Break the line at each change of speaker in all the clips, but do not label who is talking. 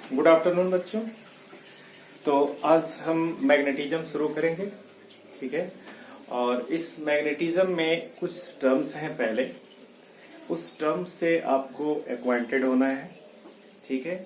Good afternoon बच्चों। तो आज हम मैग्नेटिज्म शुरू करेंगे, ठीक है। और इस मैग्नेटिज्म में कुछ टर्म्स हैं, पहले उस टर्म्स से आपको एक्वाइंटेड होना है, ठीक है।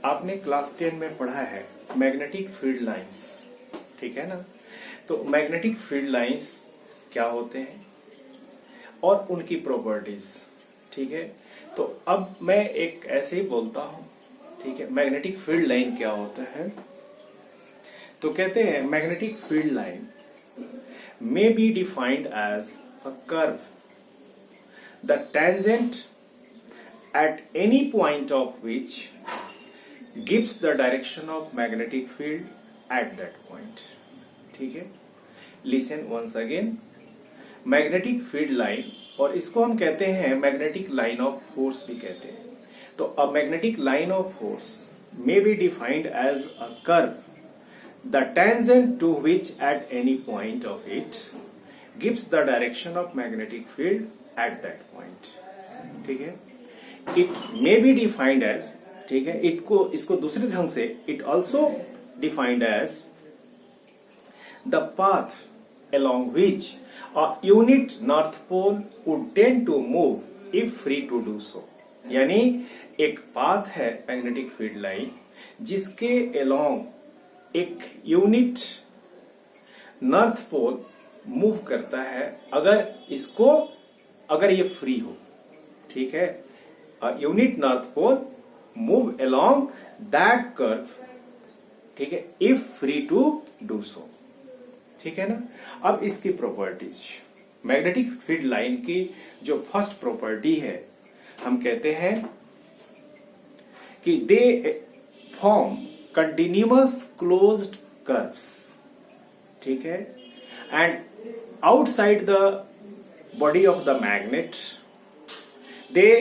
आपने क्लास 10 में पढ़ा है मैग्नेटिक फील्ड लाइंस, ठीक है ना। तो मैग्नेटिक फील्ड लाइंस क्या होते हैं और उनकी प्रॉपर्टीज, ठीक है। तो अब मैं एक ऐसे ही बोलता हूं, ठीक है। मैग्नेटिक फील्ड लाइन क्या होता है? तो कहते हैं magnetic field line may be defined as a curve, the tangent at any point of which gives the direction of magnetic field at that point, ठीक है। Listen once again, magnetic field line, और इसको हम कहते हैं magnetic line of force भी कहते हैं। तो a magnetic line of force may be defined as a curve, the tangent to which at any point of it gives the direction of magnetic field at that point, ठीक है। It may be defined as, ठीक है, इसको दूसरे ढंग से it also defined as the path along which a unit north pole would tend to move if free to do so। यानी एक पाथ है मैग्नेटिक फील्ड लाइन जिसके along एक यूनिट नॉर्थ पोल मूव करता है, अगर ये फ्री हो, ठीक है। Unit north pole move along that curve, ठीक है, if free to do so, ठीक है ना। अब इसकी प्रॉपर्टीज, मैग्नेटिक फील्ड लाइन की जो फर्स्ट प्रॉपर्टी है, हम कहते हैं कि they form continuous closed curves, ठीक है। and outside the body of the magnet they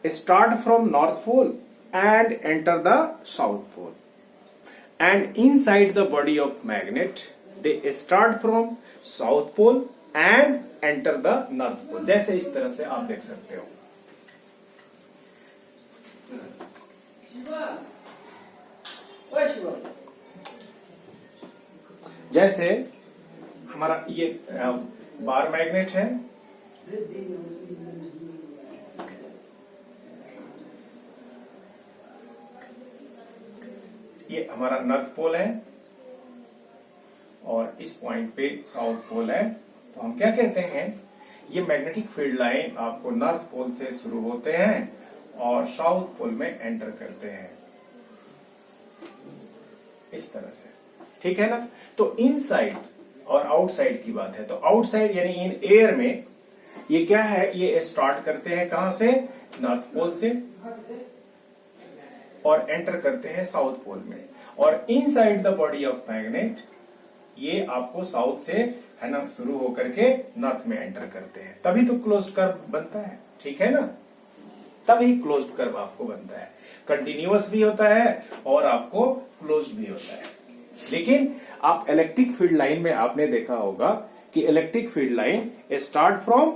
start from north pole and enter the south pole, and inside the body of magnet they start from south pole and enter the north pole। जैसे इस तरह से आप देख सकते हो। जैसे हमारा ये बार मैग्नेट है, ये हमारा नॉर्थ पोल है और इस पॉइंट पे साउथ पोल है। तो हम क्या कहते हैं, ये मैग्नेटिक फील्ड लाइन आपको नॉर्थ पोल से शुरू होते हैं और साउथ पोल में एंटर करते हैं, इस तरह से, ठीक है ना। तो इनसाइड और आउटसाइड की बात है, तो आउटसाइड यानी इन एयर में ये क्या है, ये स्टार्ट करते हैं कहां से, नॉर्थ पोल से, और एंटर करते हैं साउथ पोल में। और inside the body of magnet ये आपको साउथ से, है ना, शुरू होकर के नॉर्थ में एंटर करते हैं, तभी तो क्लोज्ड कर्व बनता है, ठीक है ना। तभी क्लोज्ड कर्व आपको बनता है, कंटिन्यूअस भी होता है और आपको क्लोज्ड भी होता है। लेकिन आप इलेक्ट्रिक फील्ड लाइन में आपने देखा होगा कि electric field line start from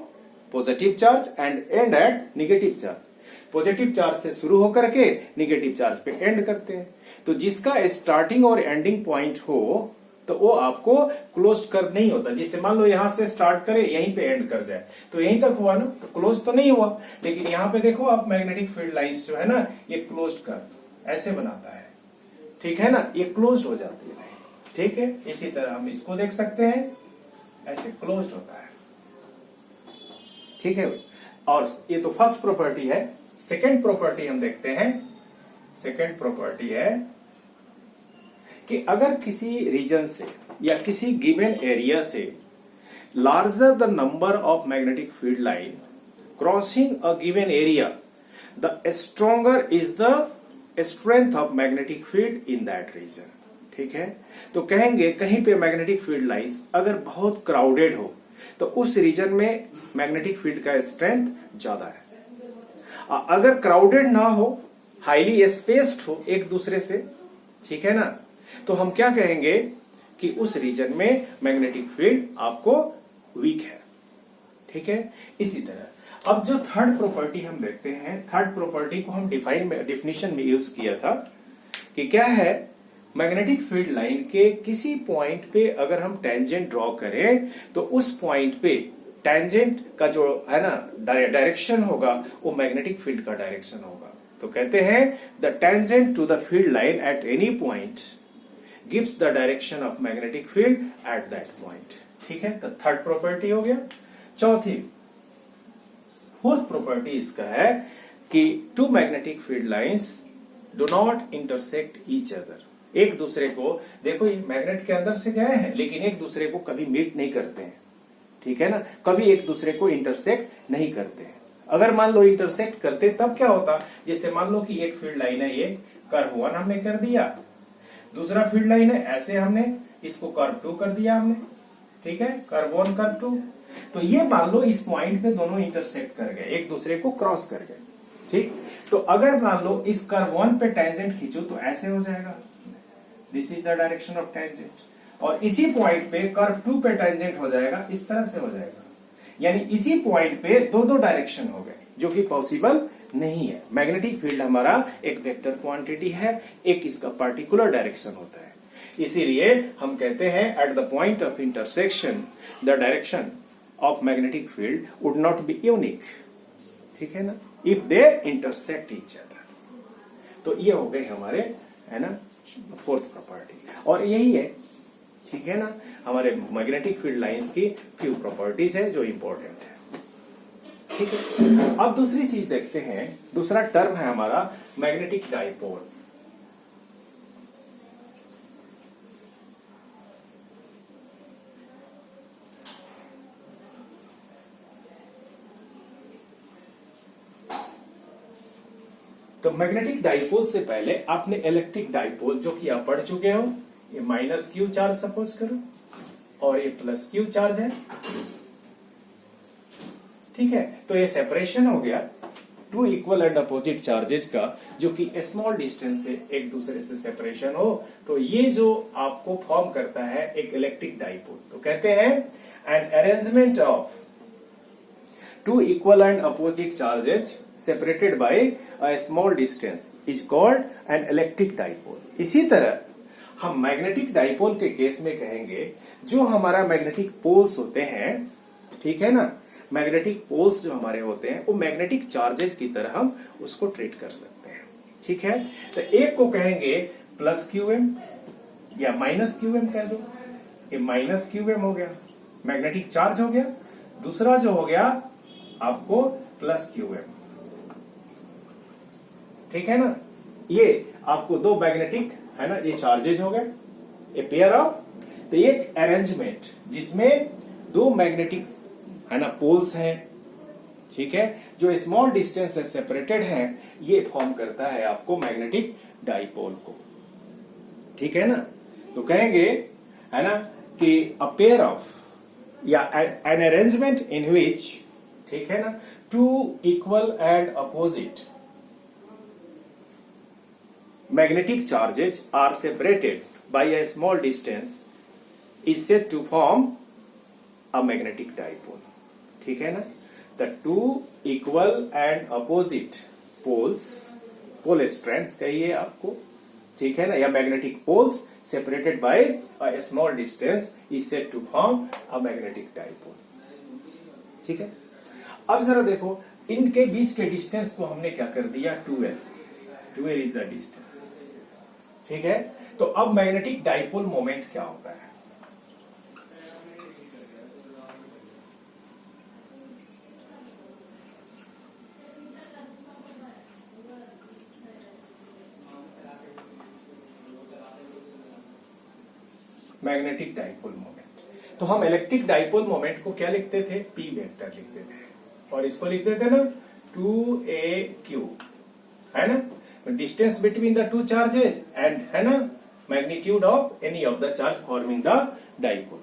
positive charge and end at negative charge. Positive charge से शुरू होकर के नेगेटिव चार्ज पे एंड करते हैं। तो जिसका स्टार्टिंग और एंडिंग पॉइंट हो तो वो आपको क्लोज्ड कर्व नहीं होता। जिसे मान लो यहां से स्टार्ट करे यहीं पे एंड कर जाए तो यहीं तक हुआ ना, तो क्लोज तो नहीं हुआ। लेकिन यहाँ पे देखो आप, मैग्नेटिक फील्ड लाइंस जो है ना, ये क्लोज्ड कर्व ऐसे बनाता है, ठीक है ना, ये क्लोज्ड हो जाती है, ठीक है। इसी तरह हम इसको देख सकते हैं, ऐसे क्लोज्ड होता है, ठीक है। और ये तो फर्स्ट प्रॉपर्टी है। सेकेंड प्रॉपर्टी हम देखते हैं। सेकेंड प्रॉपर्टी है कि अगर किसी रीजन से या किसी गिवन एरिया से larger the number of magnetic field line crossing a given area, the stronger is the strength of magnetic field in that region, ठीक है। तो कहेंगे कहीं पे मैग्नेटिक फील्ड लाइंस अगर बहुत क्राउडेड हो तो उस रीजन में मैग्नेटिक फील्ड का स्ट्रेंथ ज्यादा है। अगर क्राउडेड ना हो, हाईली स्पेस्ड हो एक दूसरे से, ठीक है ना, तो हम क्या कहेंगे कि उस रीजन में मैग्नेटिक फील्ड आपको वीक है, ठीक है। इसी तरह अब जो थर्ड प्रॉपर्टी हम देखते हैं, थर्ड प्रॉपर्टी को हम डिफिनेशन में यूज किया था कि क्या है, मैग्नेटिक फील्ड लाइन के किसी पॉइंट पे अगर हम टेंजेंट ड्रॉ करें तो उस पॉइंट पे टेंजेंट का जो है ना डायरेक्शन होगा वो मैग्नेटिक फील्ड का डायरेक्शन होगा। तो कहते हैं the tangent to the field line at any point gives the direction of magnetic field at that point. ठीक है, तो थर्ड प्रॉपर्टी हो गया। चौथी फोर्थ प्रॉपर्टी इसका है कि two magnetic field lines do not intersect each other. एक दूसरे को, देखो ये मैग्नेट के अंदर से गए हैं लेकिन एक दूसरे को कभी मीट नहीं करते हैं। ठीक है ना, कभी एक दूसरे को इंटरसेक्ट नहीं करते हैं। अगर मान लो इंटरसेक्ट करते तब क्या होता, जैसे मान लो कि एक फील्ड लाइन है, ये कर्व 1 हमने कर दिया, दूसरा फील्ड लाइन है ऐसे हमने इसको कर्व 2 कर दिया हमने। ठीक है, कर्व 1 कर्व 2, तो ये मान लो इस पॉइंट पे दोनों इंटरसेक्ट कर गए, एक दूसरे को क्रॉस कर गए। ठीक, तो अगर मान लो इस कर्व 1 पे टेंजेंट खींचो तो ऐसे हो जाएगा, this is the direction of tangent, और इसी पॉइंट पे कर्व 2 पे टेंजेंट हो जाएगा, इस तरह से हो जाएगा। यानी इसी पॉइंट पे दो दो डायरेक्शन हो गए, जो कि पॉसिबल नहीं है। मैग्नेटिक फील्ड हमारा एक वेक्टर क्वांटिटी है, एक इसका पार्टिकुलर डायरेक्शन होता है। इसीलिए हम कहते हैं at the point of intersection the direction of magnetic field would not be unique. ठीक है ना, if they intersect each other. तो ये हो गए हमारे, है ना, फोर्थ प्रॉपर्टी, और यही है, ठीक है ना, हमारे मैग्नेटिक फील्ड लाइंस की फ्यू प्रॉपर्टीज है जो इंपॉर्टेंट है। ठीक है, अब दूसरी चीज देखते हैं, दूसरा टर्म है हमारा मैग्नेटिक डाइपोल। तो मैग्नेटिक डाइपोल से पहले आपने इलेक्ट्रिक डाइपोल जो कि आप पढ़ चुके हो, ये माइनस क्यू चार्ज सपोज करो और ये प्लस क्यू चार्ज है। ठीक है, तो ये सेपरेशन हो गया two equal and opposite charges का, जो कि स्मॉल डिस्टेंस से एक दूसरे से सेपरेशन हो, तो ये जो आपको फॉर्म करता है एक इलेक्ट्रिक डाइपोल। तो कहते हैं an arrangement of two equal and opposite charges separated by a small distance is called an electric dipole। इसी तरह हम मैग्नेटिक डाइपोल के केस में कहेंगे जो हमारा मैग्नेटिक पोल्स होते हैं, ठीक है ना, मैग्नेटिक पोल्स जो हमारे होते हैं वो मैग्नेटिक चार्जेस की तरह हम उसको ट्रीट कर सकते हैं। ठीक है, तो एक को कहेंगे प्लस क्यूएम या माइनस क्यूएम कह दो, ये माइनस क्यूएम हो गया, मैग्नेटिक चार्ज हो गया। दूसरा जो हो गया आपको प्लस क्यूएम। ठीक है ना, ये आपको दो मैग्नेटिक, है ना, ये चार्जेज हो गए, ए पेयर ऑफ, तो ये अरेंजमेंट जिसमें दो मैग्नेटिक, है ना, पोल्स हैं, ठीक है, जो स्मॉल डिस्टेंस से सेपरेटेड हैं, ये फॉर्म करता है आपको मैग्नेटिक डाइपोल को। ठीक है ना, तो कहेंगे, है ना, कि अ पेयर ऑफ या एन अरेंजमेंट इन विच, ठीक है ना, two equal and opposite magnetic charges are separated by a small distance is said to form a magnetic dipole। ठीक है ना, the two equal and opposite poles, pole strengths कहिए आपको, ठीक है ना, या magnetic poles separated by a small distance is said to form a magnetic dipole। ठीक है, अब जरा देखो इनके बीच के डिस्टेंस को हमने क्या कर दिया, 2L। 2L is the distance। ठीक है, तो अब मैग्नेटिक डाइपोल मोमेंट क्या होता है, मैग्नेटिक डाइपोल मोमेंट। तो हम इलेक्ट्रिक डाइपोल मोमेंट को क्या लिखते थे, पी वेक्टर लिखते थे, और इसको लिखते थे ना 2AQ, है ना, distance between the two charges and, है ना, magnitude of any of the charge forming the dipole.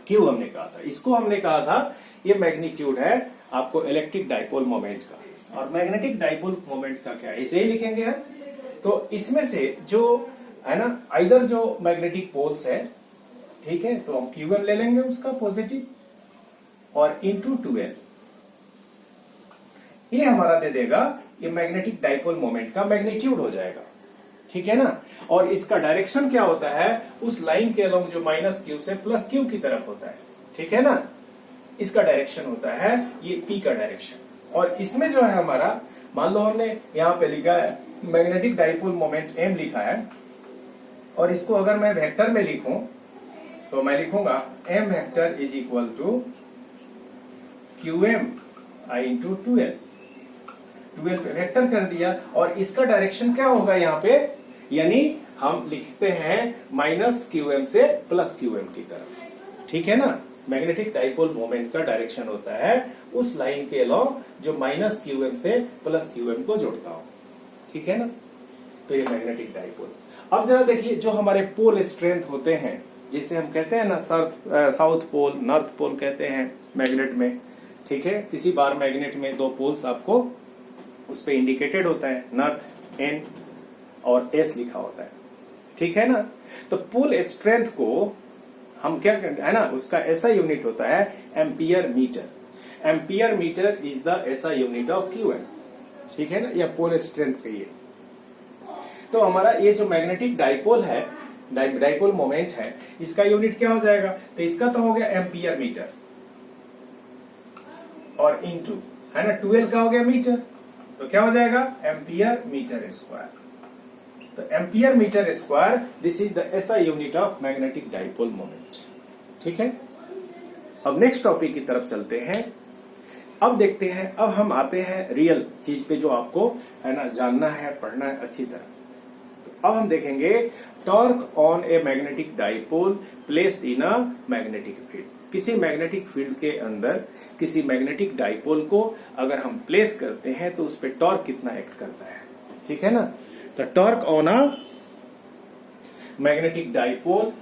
क्यों हमने कहा था, इसको हमने कहा था ये मैग्नीट्यूड है आपको इलेक्ट्रिक डाइपोल मोमेंट का, और मैग्नेटिक डाइपोल मोमेंट का क्या है, इसे ही लिखेंगे हम। तो इसमें से जो, है ना, आइदर जो मैग्नेटिक पोल्स है, ठीक है, तो हम Q1 ले लेंगे उसका पॉजिटिव और इंटू 2L, ये हमारा दे देगा ये मैग्नेटिक डाइपोल मोमेंट का मैग्नीट्यूड हो जाएगा, ठीक है ना। और इसका डायरेक्शन क्या होता है, उस लाइन के अलोंग जो माइनस क्यू से प्लस क्यू की तरफ होता है, ठीक है ना। इसका डायरेक्शन होता है ये पी का डायरेक्शन। और इसमें जो है हमारा, मान लो हमने यहां पे लिखा है मैग्नेटिक डाइपोल मोमेंट एम लिखा है, और इसको अगर मैं वेक्टर में लिखूं तो मैं लिखूंगा M vector is equal to q m i into 2l। 2l पे वेक्टर कर दिया, और इसका डायरेक्शन क्या होगा यहाँ पे, यानी हम लिखते हैं माइनस क्यूएम से प्लस क्यूएम की तरफ, ठीक है ना। मैग्नेटिक डाइपोल मोमेंट का डायरेक्शन होता है उस लाइन के अलोंग जो माइनस क्यूएम से प्लस क्यूएम को जोड़ता हो, ठीक है ना। तो ये मैग्नेटिक डाइपोल। अब जरा देखिए, जो हमारे पोल स्ट्रेंथ होते हैं, जिसे हम कहते हैं ना साउथ पोल, नॉर्थ पोल कहते हैं मैग्नेट में, ठीक है। किसी बार मैग्नेट में दो पोल्स आपको उस पे इंडिकेटेड होता है, नॉर्थ एन और एस लिखा होता है, ठीक है ना। तो पोल स्ट्रेंथ को हम क्या करते हैं ना, उसका ऐसा यूनिट होता है ampere metre. Ampere metre is the ऐसा यूनिट ऑफ क्यूएम, ठीक है ना, या पोल स्ट्रेंथ कहिए। तो हमारा ये जो मैग्नेटिक डाइपोल है, डाइपोल मोमेंट है, इसका यूनिट क्या हो जाएगा, तो इसका तो हो गया एम्पियर मीटर, और इंटू है ना 2l का हो गया मीटर, तो क्या हो जाएगा एम्पियर मीटर स्क्वायर। तो ampere metre square, this is the SI unit of magnetic dipole moment, ठीक है। अब नेक्स्ट टॉपिक की तरफ चलते हैं। अब देखते हैं, अब हम आते हैं रियल चीज पे जो आपको है ना जानना है, पढ़ना है अच्छी तरह। तो अब हम देखेंगे torque on a magnetic dipole placed in a magnetic field. किसी मैग्नेटिक फील्ड के अंदर किसी मैग्नेटिक डाइपोल को अगर हम प्लेस करते हैं तो उस पर टॉर्क कितना एक्ट करता है, ठीक है ना। तो torque on a magnetic dipole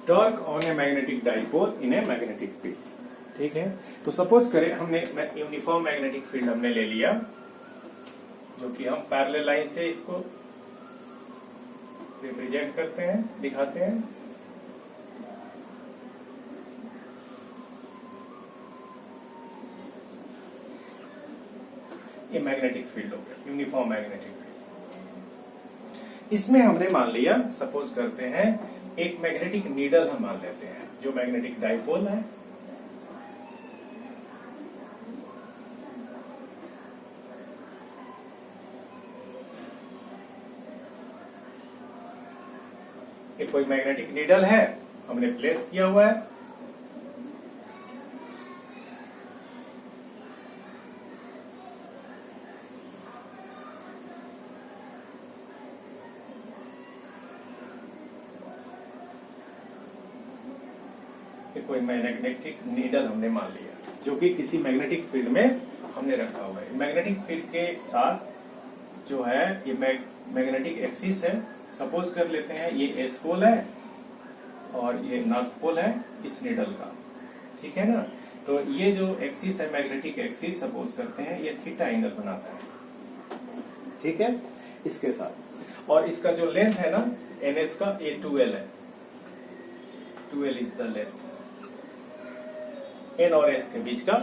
torque on a magnetic dipole in a magnetic field, ठीक है। तो सपोज करें हमने यूनिफॉर्म मैग्नेटिक फील्ड हमने ले लिया, जो कि हम पैरेलल लाइन से इसको रिप्रेजेंट करते हैं, दिखाते हैं। ये मैग्नेटिक फील्ड हो गया, यूनिफॉर्म मैग्नेटिक फील्ड। इसमें हमने मान लिया, सपोज करते हैं एक मैग्नेटिक नीडल हम मान लेते हैं, जो मैग्नेटिक डाइपोल है। ये कोई मैग्नेटिक नीडल है, हमने प्लेस किया हुआ है। कोई मैग्नेटिक नीडल हमने मान लिया, जो कि किसी मैग्नेटिक फील्ड में हमने रखा हुआ है। मैग्नेटिक फील्ड के साथ जो है ये मैग्नेटिक एक्सिस है। सपोज कर लेते हैं ये एस पोल है और ये नॉर्थ पोल है इस नीडल का, ठीक है ना। तो ये जो एक्सिस है मैग्नेटिक एक्सिस, सपोज करते हैं ये थीटा एंगल बनाता है, ठीक है, इसके साथ। और इसका जो लेंथ है ना एनएस का, ये 2l है। 2l is the length. N और एस के बीच का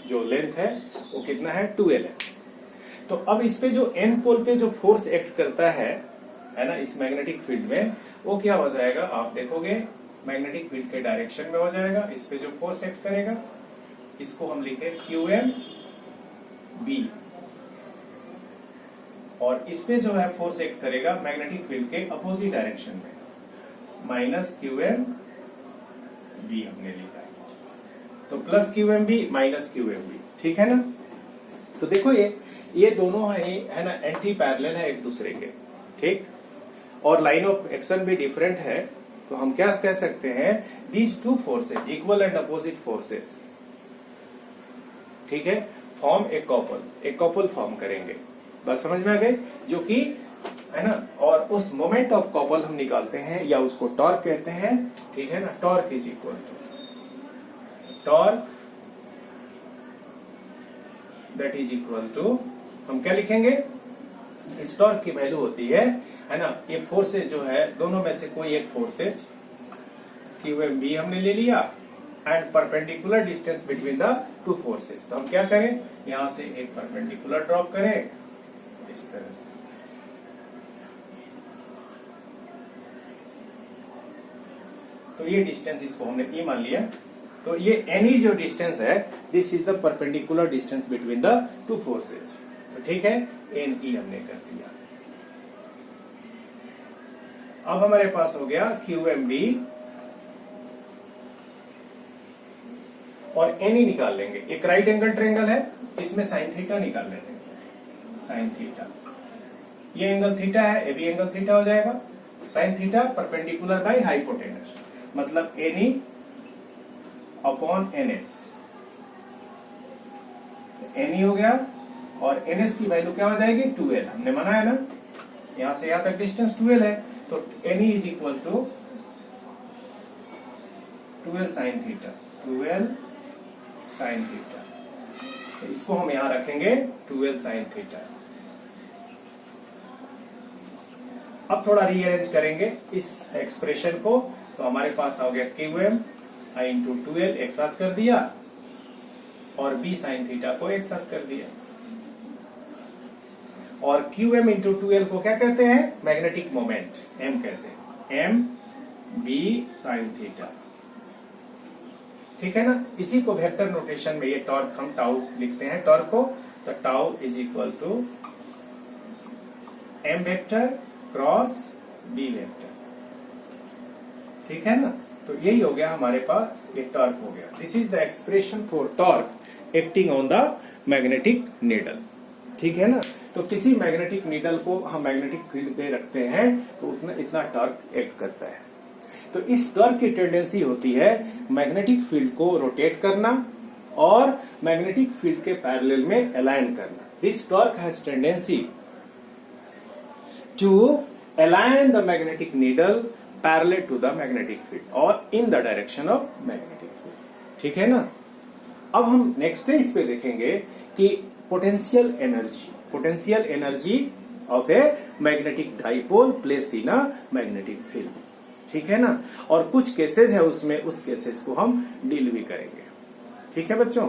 जो लेंथ है वो कितना है, 2l है। तो अब इस पे जो एन पोल पे जो फोर्स एक्ट करता है ना इस मैग्नेटिक फील्ड में, वो क्या हो जाएगा, आप देखोगे मैग्नेटिक फील्ड के डायरेक्शन में हो जाएगा। इस पे जो फोर्स एक्ट करेगा इसको हम लिखे QM B, और इसमें जो है फोर्स एक्ट करेगा मैग्नेटिक फील्ड के अपोजिट डायरेक्शन में, माइनस QM B हमने लिखा है। तो plus QM B minus QM B, ठीक है ना। तो देखो ये दोनों है ना एंटी पैरेलल है एक दूसरे के, ठीक। और लाइन ऑफ एक्शन भी डिफरेंट है, तो हम क्या कह सकते हैं, these two forces equal and opposite forces, ठीक है, फॉर्म ए कपल फॉर्म करेंगे। बस समझ में आ गए, जो कि है ना, और उस मोमेंट ऑफ कपल हम निकालते हैं या उसको टॉर्क कहते हैं, ठीक है ना। Torque is equal to torque that is equal to, हम क्या लिखेंगे, इस टॉर्क की वैल्यू होती है ना, ये फोर्सेज जो है दोनों में से कोई एक फोर्सेज QMB हमने ले लिया and perpendicular distance between the two forces. तो हम क्या करें, यहां से एक परपेंडिकुलर ड्रॉप करें इस तरह से, तो ये डिस्टेंस इसको हमने E मान लिया। तो ये एनी जो डिस्टेंस है, this is the perpendicular distance between the two forces. तो ठीक है, NE हमने कर दिया। अब हमारे पास हो गया QMB और NE निकाल लेंगे। एक राइट एंगल ट्रायंगल है, इसमें साइन थीटा निकाल लेते हैं। साइन थीटा, ये एंगल थीटा है, ये भी एंगल थीटा हो जाएगा। Sine theta perpendicular by hypotenuse, मतलब NE अपॉन NS। NE हो गया और NS की वैल्यू क्या हो जाएगी, 2L। हमने माना है ना, यहां से यहां तक डिस्टेंस 2L है, तो NE is equal to 2L sine theta, 2L sine theta. तो इसको हम यहां रखेंगे 2L साइन थीटा। अब थोड़ा रीअरेंज करेंगे इस एक्सप्रेशन को, तो हमारे पास आ गया QM इंटू 2L एक साथ कर दिया और B साइन थीटा को एक साथ कर दिया। और QM इंटू 2L को क्या कहते हैं, मैग्नेटिक मोमेंट, M कहते हैं, MB साइन थीटा, ठीक है ना। इसी को वेक्टर नोटेशन में ये टॉर्क हम टाउ लिखते हैं, टॉर्क को, तो tau is equal to M vector cross B vector, ठीक है ना। तो यही हो गया हमारे पास, एक टॉर्क हो गया। This is the expression for torque acting on the magnetic needle, ठीक है ना। तो किसी मैग्नेटिक नीडल को हम मैग्नेटिक फील्ड पे रखते हैं तो उतना इतना टॉर्क एक्ट करता है। तो इस टॉर्क की टेंडेंसी होती है मैग्नेटिक फील्ड को रोटेट करना और मैग्नेटिक फील्ड के पैरेलल में अलाइन करना। This torque has tendency to align the magnetic needle parallel to the magnetic field or in the direction of magnetic field, ठीक है ना। अब हम नेक्स्ट इस पे देखेंगे कि potential energy of a magnetic dipole placed in a magnetic field, ठीक है ना। और कुछ केसेस है उसमें, उस केसेस को हम डील भी करेंगे, ठीक है बच्चों।